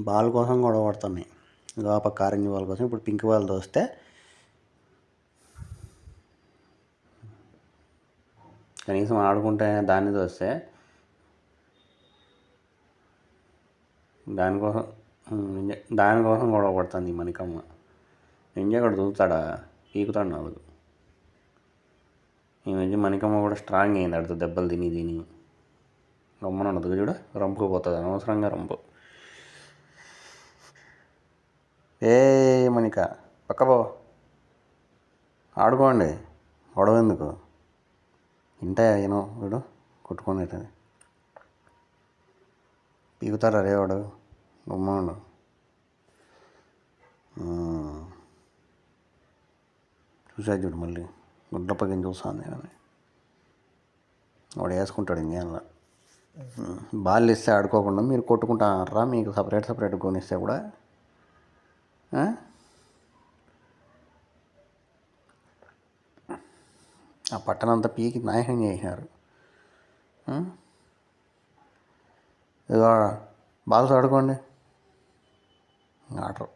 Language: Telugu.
బాల్ కోసం గొడవ పడుతున్నాయి. ఇదో ఆ పక్క ఆరెంజ్ బాల్ కోసం. ఇప్పుడు పింక్ బాల్ తోస్తే కనీసం ఆడుకుంటే దాన్ని తోస్తే దానికోసం గొడవ పడుతుంది మణికమ్మ. ఎంజాయ్ కూడా చూస్తాడా, పీకుతాడు నాలుగు. ఈ మధ్య మణికమ్మ కూడా స్ట్రాంగ్ అయింది, ఆడుతూ దెబ్బలు తిని గమ్మన ఉండదు చూడ, రంపుకుపోతుంది అనవసరంగా రంపు. ఏ మణిక పక్కపో, ఆడుకోండి, గొడవ ఎందుకు. ఇంటే ఏనో వీడు కొట్టుకునేటది, పీకుతారా రే వాడు, గమ్మనుండు. చూసా చూడు మళ్ళీ గుడ్ల పక్కన చూస్తాను నేను. వాడు వేసుకుంటాడు ఇంకేళ్ళ. బాల్ ఇస్తే ఆడుకోకుండా మీరు కొట్టుకుంటారా, మీకు సపరేట్ కొనిస్తే కూడా. ఆ పట్టణంతా పీకి నాయకం చేసినారు. ఇదిగో బాల్స్ ఆడుకోండి, ఆడరు.